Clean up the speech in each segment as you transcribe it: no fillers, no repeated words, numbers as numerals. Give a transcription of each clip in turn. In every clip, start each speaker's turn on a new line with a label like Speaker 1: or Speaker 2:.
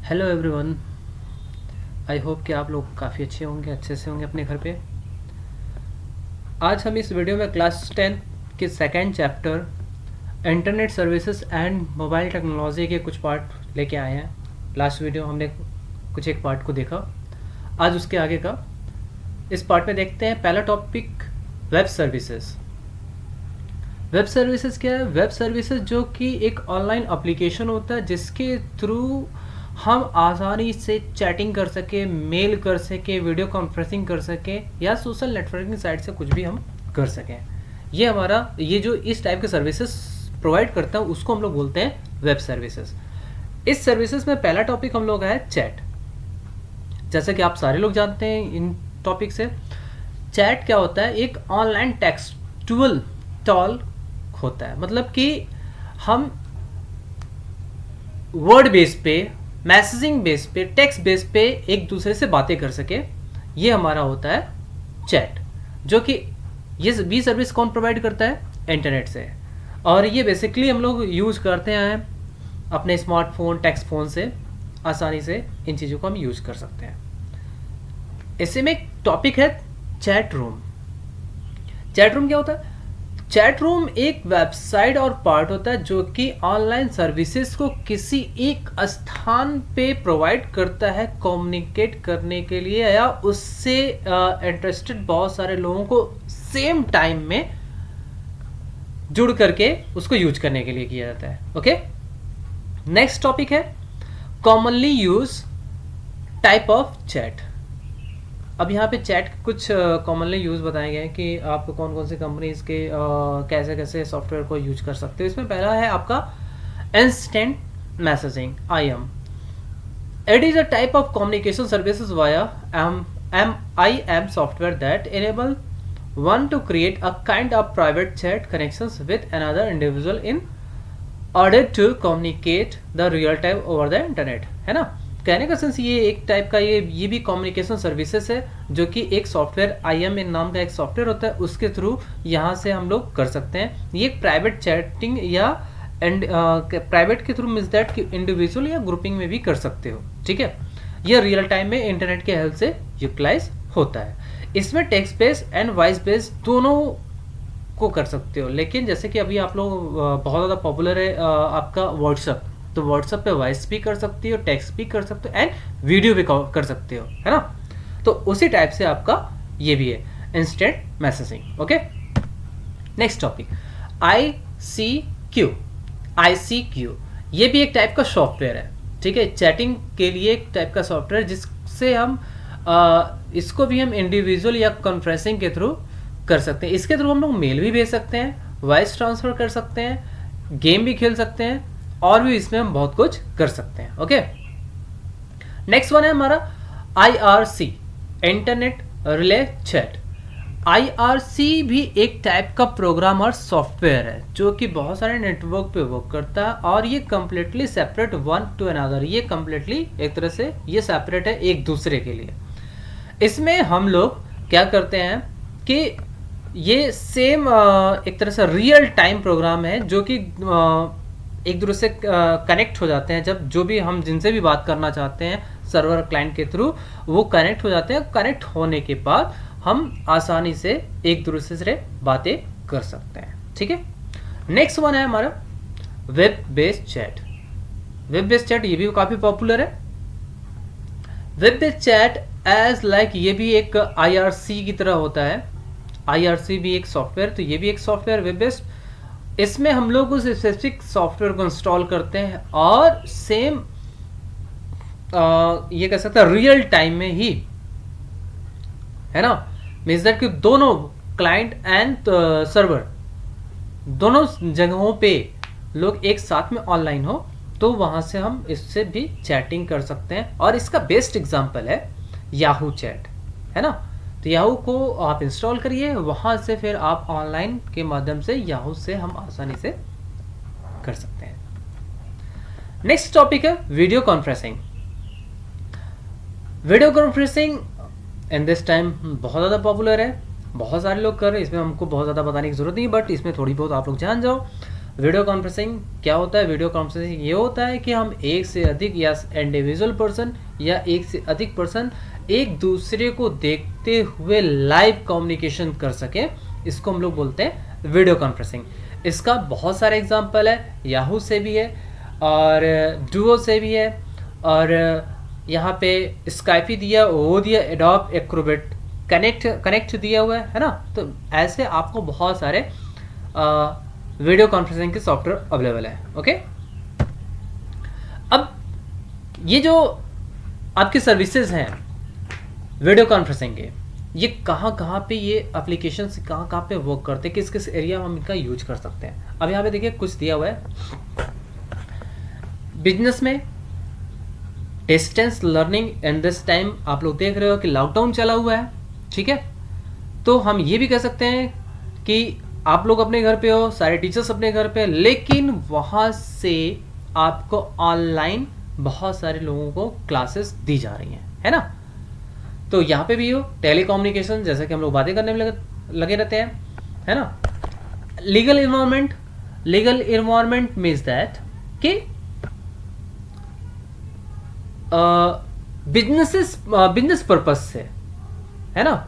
Speaker 1: Hello everyone. I hope कि आप लोग काफ़ी अच्छे से होंगे अपने घर पे। आज हम इस वीडियो में क्लास 10 के second chapter internet services and mobile technology के कुछ पार्ट लेके आए हैं। लास्ट वीडियो हमने कुछ एक पार्ट को देखा, आज उसके आगे का इस पार्ट में देखते हैं। पहला topic web services. Web services क्या है? वेब सर्विसेज जो कि एक ऑनलाइन एप्लीकेशन होता है जिसके थ्रू हम आसानी से चैटिंग कर सके, मेल कर सके, वीडियो कॉन्फ्रेंसिंग कर सके या सोशल नेटवर्किंग साइट से कुछ भी हम कर सकें। ये जो इस टाइप के सर्विसेज प्रोवाइड करता है उसको हम लोग बोलते हैं वेब सर्विसेज। इस सर्विसेज में पहला टॉपिक हम लोग है चैट। जैसा कि आप सारे लोग जानते हैं इन टॉपिक से, चैट क्या होता है? एक ऑनलाइन टेक्सटुअल टॉल होता है। मतलब कि हम वर्ड बेस पे, मैसेजिंग बेस पे, टेक्स्ट बेस पे एक दूसरे से बातें कर सके, ये हमारा होता है चैट। जो कि ये भी सर्विस कौन प्रोवाइड करता है? इंटरनेट से। और ये बेसिकली हम लोग यूज करते हैं अपने स्मार्टफोन, टेक्स्ट फोन से आसानी से इन चीज़ों को हम यूज कर सकते हैं। इसी में एक टॉपिक है चैट रूम। चैट रूम क्या होता है? चैट रूम एक वेबसाइट और पार्ट होता है जो कि ऑनलाइन सर्विसेज को किसी एक स्थान पे प्रोवाइड करता है कम्युनिकेट करने के लिए, या उससे इंटरेस्टेड बहुत सारे लोगों को सेम टाइम में जुड़ करके उसको यूज करने के लिए किया जाता है। ओके, नेक्स्ट टॉपिक है commonly use type of chat. अब यहाँ पे चैट के कुछ कॉमनली यूज़ बताए गए हैं कि आप कौन कौन सी कंपनीज के कैसे कैसे सॉफ्टवेयर को यूज कर सकते हो। इसमें पहला है आपका instant messaging, IM। It is a type of communication services via IM software that enable one to create a kind of private chat connections with another individual in order to communicate the real time over the internet। है ना? कहने का sense ये एक type का ये भी communication services है जो कि एक सॉफ्टवेयर IM नाम का एक सॉफ्टवेयर होता है, उसके थ्रू यहाँ से हम लोग कर सकते हैं। ये एक प्राइवेट चैटिंग या प्राइवेट के थ्रू मीन्स दैट कि इंडिविजुअल या ग्रुपिंग में भी कर सकते हो। ठीक है, ये रियल टाइम में इंटरनेट के हेल्प से यूटिलाइज होता है। इसमें text base and voice base दोनों को कर सकते हो, लेकिन जैसे कि अभी आप लोग बहुत ज़्यादा पॉपुलर है आपका व्हाट्सअप, तो व्हाट्सअप पे वॉइस भी कर सकती हो, टेक्स्ट भी कर सकते हो एंड वीडियो भी कर सकते हो, है ना? तो उसी टाइप से आपका ये भी है instant messaging. Okay, next topic ICQ। ये भी एक टाइप का सॉफ्टवेयर है। ठीक है, चैटिंग के लिए एक टाइप का सॉफ्टवेयर जिससे हम इसको भी हम इंडिविजुअल या कॉन्फ्रेंसिंग के थ्रू कर सकते हैं। इसके थ्रू हम लोग मेल भी भेज सकते हैं, वॉइस ट्रांसफर कर सकते हैं, गेम भी खेल सकते हैं और भी इसमें हम बहुत कुछ कर सकते हैं। ओके, नेक्स्ट वन है हमारा IRC, internet relay chat. IRC भी एक टाइप का प्रोग्राम और सॉफ्टवेयर है जो कि बहुत सारे नेटवर्क पे वर्क करता है और ये completely separate one two another. ये कम्प्लीटली एक तरह से ये सेपरेट है एक दूसरे के लिए। इसमें हम लोग क्या करते हैं कि ये सेम एक तरह से रियल टाइम प्रोग्राम है जो कि एक दूसरे से कनेक्ट हो जाते हैं। जब जो भी हम जिनसे भी बात करना चाहते हैं सर्वर क्लाइंट के थ्रू, वो कनेक्ट हो जाते हैं। कनेक्ट होने के बाद हम आसानी से एक दूसरे से बातें कर सकते हैं। ठीक है, नेक्स्ट वन है हमारा web based chat. Web based chat ये भी काफ़ी पॉपुलर है। Web based chat as like ये भी एक IRC की तरह होता है। IRC भी एक सॉफ्टवेयर, तो ये भी एक सॉफ्टवेयर वेब बेस्ड। इसमें हम लोग उस स्पेसिफिक सॉफ्टवेयर को इंस्टॉल करते हैं और सेम ये कह सकते हैं रियल टाइम में ही, है ना? मीन्स दैट कि दोनों क्लाइंट एंड सर्वर दोनों जगहों पे लोग एक साथ में ऑनलाइन हो, तो वहां से हम इससे भी चैटिंग कर सकते हैं। और इसका बेस्ट एग्जांपल है याहू चैट, है ना? तो याहू को आप इंस्टॉल करिए, वहां से फिर आप ऑनलाइन के माध्यम से याहू से हम आसानी से कर सकते हैं। नेक्स्ट टॉपिक है video conferencing. Video conferencing in this time बहुत ज़्यादा पॉपुलर है, बहुत सारे लोग कर रहे हैं। इसमें हमको बहुत ज़्यादा बताने की ज़रूरत नहीं, बट इसमें थोड़ी बहुत आप लोग जान जाओ। वीडियो कॉन्फ्रेंसिंग क्या होता है? वीडियो कॉन्फ्रेंसिंग ये होता है कि हम एक से अधिक या इंडिविजुअल पर्सन या एक से अधिक पर्सन एक दूसरे को देखते हुए लाइव कम्युनिकेशन कर सके, इसको हम लोग बोलते हैं वीडियो कॉन्फ्रेंसिंग। इसका बहुत सारे एग्जांपल है, याहू से भी है और डुओ से भी है, और यहाँ पे स्काइपी दिया, वो दिया, एडोब एक्रोबैट कनेक्ट दिया हुआ है ना। तो ऐसे आपको बहुत सारे वीडियो कॉन्फ्रेंसिंग के सॉफ्टवेयर अवेलेबल है। ओके, अब ये जो आपकी सर्विसेज हैं वीडियो कॉन्फ्रेंसिंग के, ये कहाँ पे ये एप्लीकेशन कहाँ पे वर्क करते हैं, किस किस एरिया में हम इनका यूज कर सकते हैं। अब यहाँ पे देखिए कुछ दिया हुआ है। बिजनेस में distance learning in this time, आप लोग देख रहे हो कि लॉकडाउन चला हुआ है, ठीक है। तो हम ये भी कह सकते हैं कि आप लोग अपने घर पे हो, सारे टीचर्स अपने घर पे, लेकिन वहाँ से आपको ऑनलाइन बहुत सारे लोगों को क्लासेस दी जा रही हैं, है ना। तो यहाँ पे भी हो टेलीकम्युनिकेशन, जैसे कि हम लोग बातें करने में लगे रहते हैं, है ना। लीगल इन्वायरमेंट मीन्स दैट कि बिजनेस पर्पस से, है ना,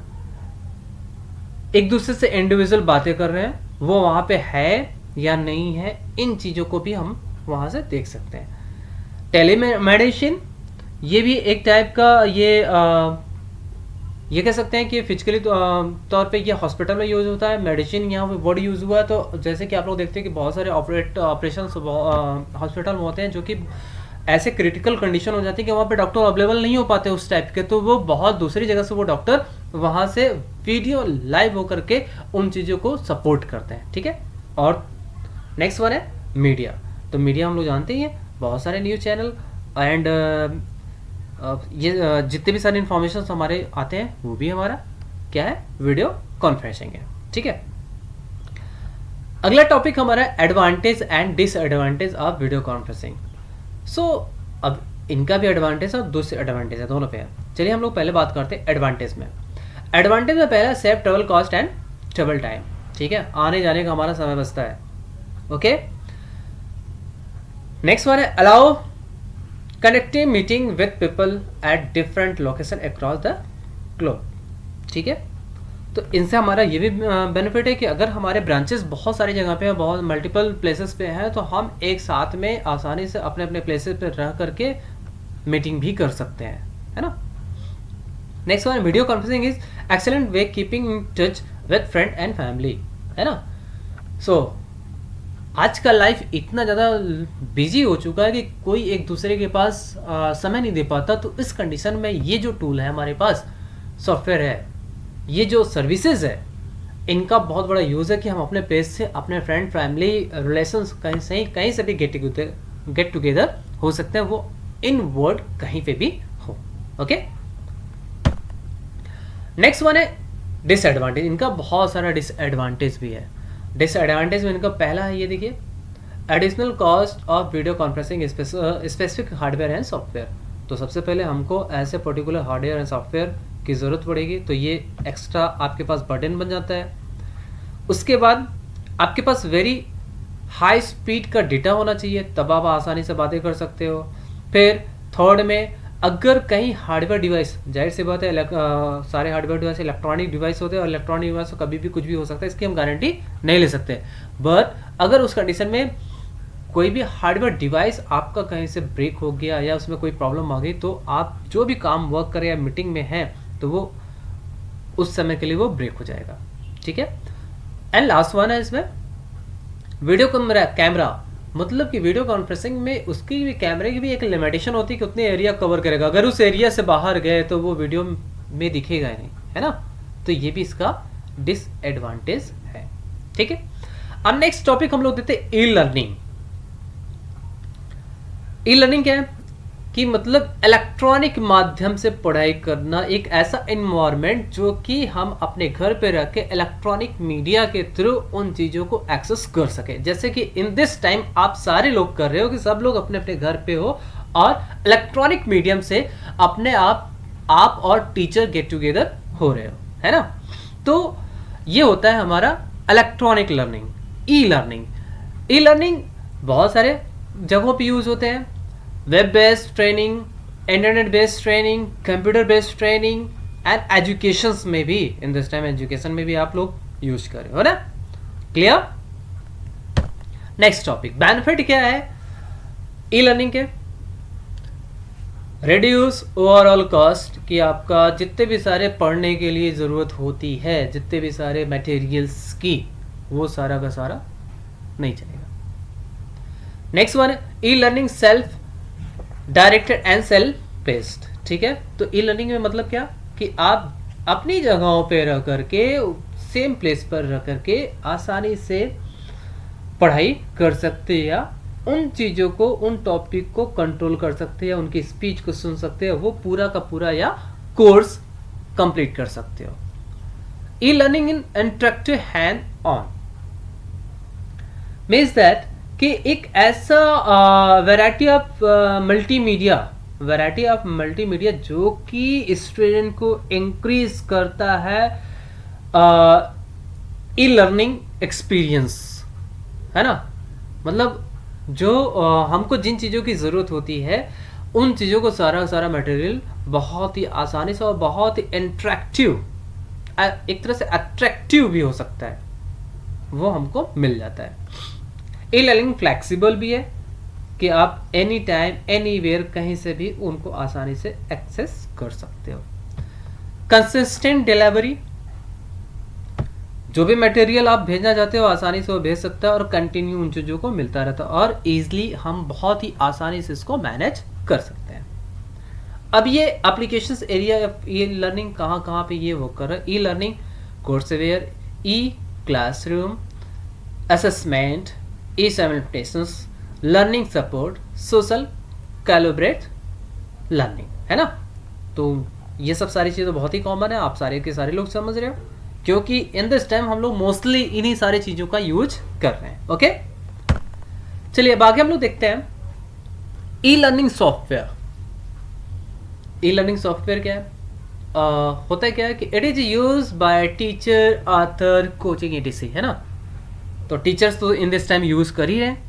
Speaker 1: एक दूसरे से इंडिविजुअल बातें कर रहे हैं, वो वहाँ पे है या नहीं है, इन चीज़ों को भी हम वहाँ से देख सकते हैं। टेलीमेडिसिन, ये भी एक टाइप का ये कह सकते हैं कि फिजिकली तौर पे ये हॉस्पिटल में यूज़ होता है। मेडिसिन यहाँ पे वर्ड यूज़ हुआ है, तो जैसे कि आप लोग देखते हैं कि बहुत सारे ऑपरेशन हॉस्पिटल में होते हैं जो कि ऐसे क्रिटिकल कंडीशन हो जाती है कि वहाँ पे डॉक्टर अवेलेबल नहीं हो पाते उस टाइप के, तो वो बहुत दूसरी जगह से वो डॉक्टर वहाँ से वीडियो लाइव होकर के उन चीज़ों को सपोर्ट करते हैं, ठीक है। और नेक्स्ट वन है मीडिया। तो मीडिया हम लोग जानते ही हैं, बहुत सारे न्यूज़ चैनल एंड ये जितने भी सारे इन्फॉर्मेशन हमारे आते हैं वो भी हमारा क्या है, वीडियो कॉन्फ्रेंसिंग है, ठीक है। अगला टॉपिक हमारा advantage and disadvantage of video conferencing. So अब इनका भी एडवांटेज और डिसएडवांटेज है, दोनों पे है। चलिए हम लोग पहले बात करते हैं एडवांटेज में। एडवांटेज में पहला save travel cost and travel time, ठीक है, आने जाने का हमारा समय बचता है। ओके, नेक्स्ट वन है allow connective meeting with people at different location across the globe, ठीक है। तो इनसे हमारा ये भी बेनिफिट है कि अगर हमारे ब्रांचेस बहुत सारी जगह पे हैं, बहुत मल्टीपल प्लेसेस पे हैं, तो हम एक साथ में आसानी से अपने अपने प्लेसेस पे रह करके मीटिंग भी कर सकते हैं, है ना। Next one, video conferencing is excellent way keeping in touch with friend and family, है ना। सो आज का लाइफ इतना ज़्यादा बिजी हो चुका है कि कोई एक दूसरे के पास समय नहीं दे पाता। तो इस कंडीशन में ये जो टूल है हमारे पास, सॉफ्टवेयर है, ये जो सर्विसेज है, इनका बहुत बड़ा यूज़ है कि हम अपने प्लेस से अपने फ्रेंड फैमिली रिलेशंस कहीं से भी गेट टुगेदर हो सकते हैं, वो इन वर्ड कहीं पे भी हो। ओके, नेक्स्ट वन है डिसएडवांटेज। इनका बहुत सारा डिसएडवांटेज भी है। डिसएडवांटेज में इनका पहला है, ये देखिए, additional cost of video conferencing specific hardware and software. तो सबसे पहले हमको ऐसे पर्टिकुलर हार्डवेयर एंड सॉफ्टवेयर की ज़रूरत पड़ेगी, तो ये एक्स्ट्रा आपके पास बर्डन बन जाता है। उसके बाद आपके पास वेरी हाई स्पीड का डेटा होना चाहिए, तब आप आसानी से बातें कर सकते हो। फिर थर्ड में, अगर कहीं हार्डवेयर डिवाइस, जाहिर सी बात है सारे हार्डवेयर डिवाइस इलेक्ट्रॉनिक डिवाइस होते हैं और इलेक्ट्रॉनिक डिवाइस को कभी भी कुछ भी हो सकता है, इसकी हम गारंटी नहीं ले सकते। बट अगर उस कंडीशन में कोई भी हार्डवेयर डिवाइस आपका कहीं से ब्रेक हो गया या उसमें कोई प्रॉब्लम आ गई, तो आप जो भी काम वर्क करें या मीटिंग में हैं, तो वो उस समय के लिए वो ब्रेक हो जाएगा, ठीक है। एंड लास्ट वन है इसमें वीडियो कैमरा, मतलब कि वीडियो कॉन्फ्रेंसिंग में उसकी भी कैमरे की भी एक लिमिटेशन होती है कि उतने एरिया कवर करेगा। अगर उस एरिया से बाहर गए तो वो वीडियो में दिखेगा ही नहीं, है ना। तो ये भी इसका डिसएडवांटेज है, ठीक है। अब नेक्स्ट टॉपिक हम लोग देते हैं ई लर्निंग। ई लर्निंग क्या है कि मतलब इलेक्ट्रॉनिक माध्यम से पढ़ाई करना, एक ऐसा इन्वायरमेंट जो कि हम अपने घर पे रह के इलेक्ट्रॉनिक मीडिया के थ्रू उन चीज़ों को एक्सेस कर सके। जैसे कि इन दिस टाइम आप सारे लोग कर रहे हो कि सब लोग अपने अपने घर पे हो और इलेक्ट्रॉनिक मीडियम से अपने आप और टीचर गेट टुगेदर हो रहे हो, है ना। तो ये होता है हमारा electronic learning, e learning. E learning बहुत सारे जगहों पे यूज होते हैं, web based training, internet based training, computer based training and educations में भी, इन दिस टाइम एजुकेशन में भी आप लोग यूज करें, हो ना? क्लियर? नेक्स्ट टॉपिक, बेनिफिट क्या है ई लर्निंग के? रिड्यूस ओवरऑल कॉस्ट, कि आपका जितने भी सारे पढ़ने के लिए ज़रूरत होती है, जितने भी सारे मटेरियल्स की, वो सारा का सारा नहीं चलेगा। Next one, e learning self directed and self based, ठीक है? तो ई लर्निंग में मतलब क्या कि आप अपनी जगहों पे रह करके, सेम प्लेस पर रह करके आसानी से पढ़ाई कर सकते हैं, या उन चीज़ों को, उन टॉपिक को कंट्रोल कर सकते हैं, उनकी स्पीच को सुन सकते हैं, वो पूरा का पूरा या कोर्स कंप्लीट कर सकते हो। E learning in interactive hand on means that कि एक ऐसा वैरायटी ऑफ मल्टीमीडिया जो कि स्टूडेंट को इंक्रीज करता है ई लर्निंग एक्सपीरियंस, है ना? मतलब जो हमको जिन चीज़ों की ज़रूरत होती है, उन चीज़ों को सारा मटेरियल बहुत ही आसानी से और बहुत ही इंटरेक्टिव, एक तरह से अट्रैक्टिव भी हो सकता है, वो हमको मिल जाता है। ई लर्निंग फ्लेक्सिबल भी है कि आप एनी टाइम एनीवेयर कहीं से भी उनको आसानी से एक्सेस कर सकते हो। कंसिस्टेंट डिलीवरी, जो भी मटेरियल आप भेजना चाहते हो आसानी से वो भेज सकता है और कंटिन्यू उन चीज़ों को मिलता रहता है, और ईजिली हम बहुत ही आसानी से इसको मैनेज कर सकते हैं। अब ये applications area of E learning कहाँ पे ये वो कर रहा है? E learning courseware, E classroom, assessment, E simulations, learning support, social collaborate learning, है ना? तो ये सब सारी चीज़ें बहुत ही कॉमन है, आप सारे के सारे लोग समझ रहे हो, क्योंकि इन दिस टाइम हम लोग मोस्टली इन्हीं सारी चीज़ों का यूज कर रहे हैं। ओके, चलिए अब आगे हम लोग देखते हैं e learning software. E learning software क्या है? होता है क्या है कि it is use by teacher, author, coaching etc, है ना? तो टीचर्स तो इन दिस टाइम यूज कर ही रहे हैं,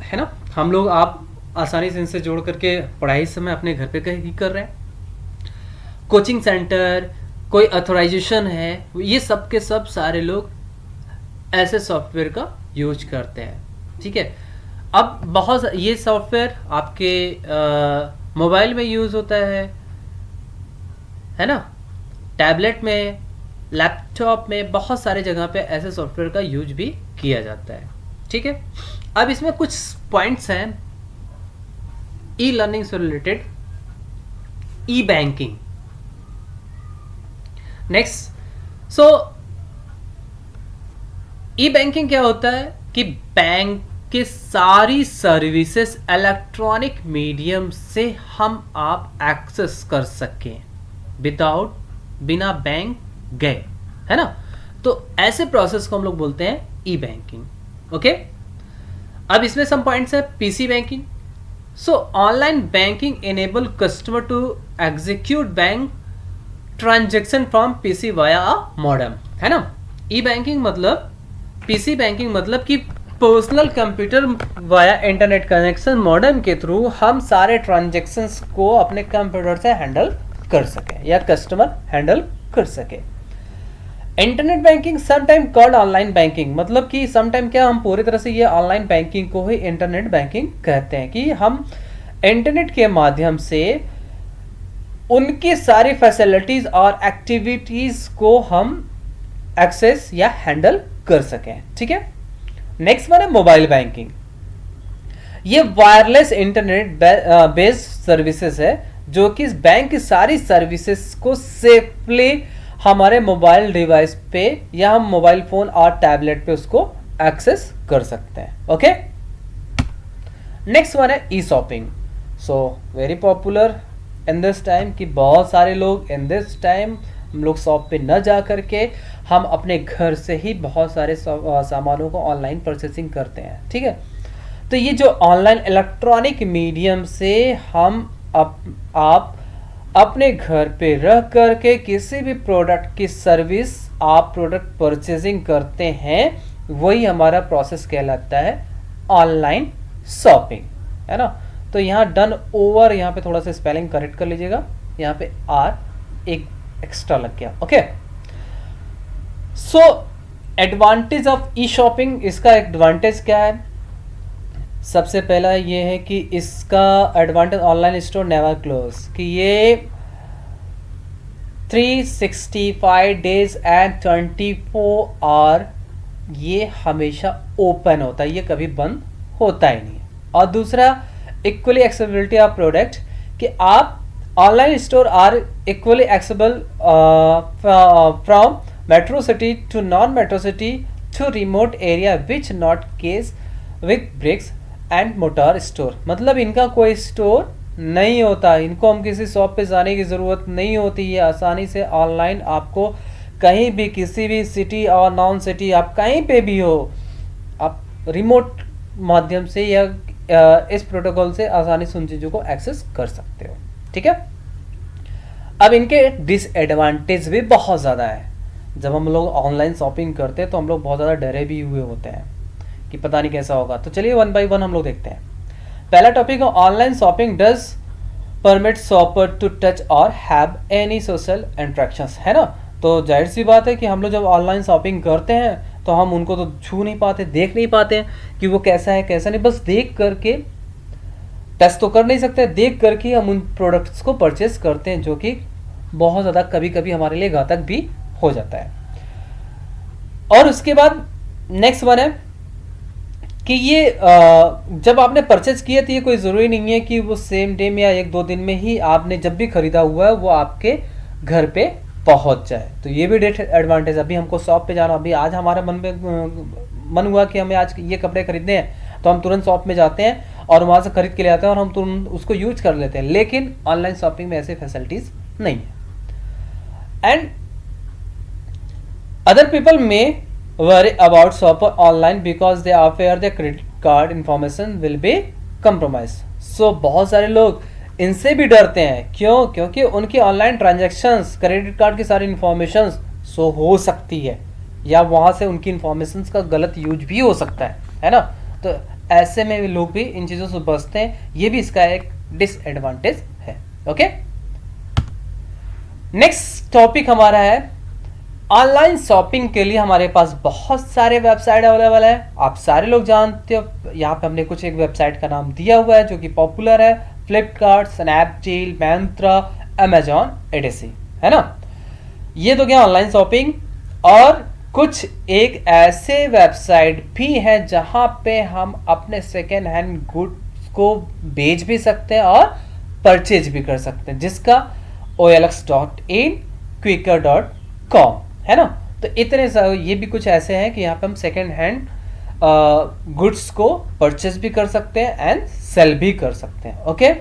Speaker 1: है ना? हम लोग, आप आसानी से इनसे जोड़ करके पढ़ाई समय अपने घर पे ही कर रहे हैं। कोचिंग सेंटर, कोई अथोराइजेशन है, ये सब के सब सारे लोग ऐसे सॉफ्टवेयर का यूज करते हैं, ठीक है? अब बहुत ये सॉफ्टवेयर आपके मोबाइल में यूज होता है ना? टैबलेट में, लैपटॉप में, बहुत सारे जगह पे ऐसे सॉफ्टवेयर का यूज भी किया जाता है, ठीक है? अब इसमें कुछ पॉइंट्स हैं ई लर्निंग से रिलेटेड। ई बैंकिंग, नेक्स्ट, सो ई बैंकिंग क्या होता है कि बैंक के सारी सर्विसेज इलेक्ट्रॉनिक मीडियम से हम आप एक्सेस कर सकें बिना बैंक गए, है ना? तो ऐसे प्रोसेस को हम लोग बोलते हैं ई बैंकिंग। ओके, अब इसमें सम पॉइंट्स है। PC banking, so online banking enable customer to execute bank transaction from PC via modem, है ना? ई बैंकिंग मतलब, पीसी बैंकिंग मतलब कि personal computer via internet connection modem के थ्रू हम सारे ट्रांजेक्शन्स को अपने कंप्यूटर से हैंडल कर सके या कस्टमर हैंडल कर सके। Internet banking sometime called online banking, मतलब कि समटाइम क्या, हम पूरी तरह से ये ऑनलाइन बैंकिंग को ही इंटरनेट बैंकिंग कहते हैं कि हम इंटरनेट के माध्यम से उनकी सारी फैसिलिटीज और एक्टिविटीज को हम एक्सेस या हैंडल कर सकें, ठीक है? नेक्स्ट वन है मोबाइल बैंकिंग। ये वायरलेस इंटरनेट बेस्ड सर्विसेज है जो कि बैंक की सारी सर्विसेज को सेफली हमारे मोबाइल डिवाइस पे या हम मोबाइल फोन और टैबलेट पे उसको एक्सेस कर सकते हैं। ओके, नेक्स्ट वन है E shopping. So very popular in this time कि बहुत सारे लोग इन दिस टाइम हम लोग शॉप पे न जा करके हम अपने घर से ही बहुत सारे सामानों को ऑनलाइन परचेसिंग करते हैं, ठीक है? तो ये जो ऑनलाइन इलेक्ट्रॉनिक मीडियम से हम आप अपने घर पे रह करके किसी भी प्रोडक्ट की सर्विस आप प्रोडक्ट परचेजिंग करते हैं, वही हमारा प्रोसेस कहलाता है ऑनलाइन शॉपिंग, है ना। तो यहाँ डन ओवर, यहाँ पे थोड़ा सा स्पेलिंग करेक्ट कर लीजिएगा, यहाँ पे आर एक एक्स्ट्रा लग गया। Okay, so advantage of E shopping, इसका एडवांटेज क्या है? सबसे पहला ये है कि इसका advantage online store never close, कि ये 365 डेज एंड 24 आवर ये हमेशा ओपन होता है, ये कभी बंद होता ही नहीं। और दूसरा इक्वली एक्सेसिबिलिटी ऑफ प्रोडक्ट, कि आप online store are equally accessible from metro city to non metro city to remote area which not case with bricks and mortar store. मतलब इनका कोई स्टोर नहीं होता, इनको हम किसी शॉप पे जाने की ज़रूरत नहीं होती है, आसानी से ऑनलाइन आपको कहीं भी किसी भी सिटी और नॉन सिटी, आप कहीं पे भी हो, आप रिमोट माध्यम से या इस प्रोटोकॉल से आसानी से उन चीज़ों को एक्सेस कर सकते हो। ठीक है, अब इनके डिसएडवांटेज भी बहुत ज़्यादा है। जब हम लोग ऑनलाइन शॉपिंग करते हैं तो हम लोग बहुत ज़्यादा डरे भी हुए होते हैं कि पता नहीं कैसा होगा। तो चलिए वन बाय वन हम लोग देखते हैं। पहला टॉपिक है online shopping does permit shopper to touch और हैव एनी सोशल इंट्रैक्शंस, है ना। तो जाहिर सी बात है कि हम लोग जब ऑनलाइन शॉपिंग करते हैं तो हम उनको तो छू नहीं पाते, देख नहीं पाते हैं कि वो कैसा है कैसा नहीं, बस देख करके टेस्ट तो कर नहीं सकते, देख करके हम उन प्रोडक्ट्स को परचेस करते हैं, जो कि बहुत ज़्यादा कभी कभी हमारे लिए घातक भी हो जाता है। और उसके बाद नेक्स्ट वन है कि ये जब आपने परचेज किया तो ये कोई ज़रूरी नहीं है कि वो सेम डे में या 1-2 दिन में ही आपने जब भी खरीदा हुआ है वो आपके घर पे पहुंच जाए। तो ये भी डेट एडवांटेज। अभी हमको शॉप पे जाना, अभी आज हमारा मन हुआ कि हमें आज ये कपड़े खरीदने हैं, तो हम तुरंत शॉप में जाते हैं और वहाँ से खरीद के ले आते हैं और हम तुरंत उसको यूज कर लेते हैं। लेकिन ऑनलाइन शॉपिंग में ऐसे फैसिलिटीज़ नहीं है। एंड अदर पीपल में worry about shopper online because they are fear their credit card information will be compromised. So बहुत सारे लोग इनसे भी डरते हैं। क्यों? क्योंकि उनकी ऑनलाइन ट्रांजैक्शंस, क्रेडिट कार्ड की सारी इन्फॉर्मेशन शो हो सकती है या वहाँ से उनकी इन्फॉर्मेशन का गलत यूज भी हो सकता है ना। तो ऐसे में भी लोग भी इन चीज़ों से बचते हैं, ये भी इसका एक डिसएडवांटेज है। ओके, नेक्स्ट टॉपिक हमारा है ऑनलाइन शॉपिंग के लिए हमारे पास बहुत सारे वेबसाइट अवेलेबल है। आप सारे लोग जानते हो, यहाँ पे हमने कुछ एक वेबसाइट का नाम दिया हुआ है जो कि पॉपुलर है, Flipkart, Snapdeal, Myntra, Amazon, ADC, है ना। ये तो क्या ऑनलाइन शॉपिंग। और कुछ एक ऐसे वेबसाइट भी है जहाँ पे हम अपने सेकेंड हैंड गुड्स को बेच भी सकते हैं और परचेज भी कर सकते हैं, जिसका OLX.in, Quikr.com, है ना। तो इतने ये भी कुछ ऐसे हैं कि यहाँ पे हम सेकेंड हैंड गुड्स को परचेज भी कर सकते हैं एंड सेल भी कर सकते हैं। ओके,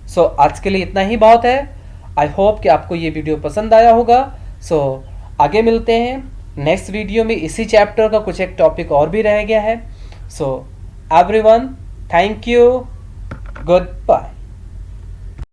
Speaker 1: सो आज के लिए इतना ही बहुत है। आई होप कि आपको ये वीडियो पसंद आया होगा। सो आगे मिलते हैं नेक्स्ट वीडियो में। इसी चैप्टर का कुछ एक टॉपिक और भी रह गया है। So everyone, thank you, good bye.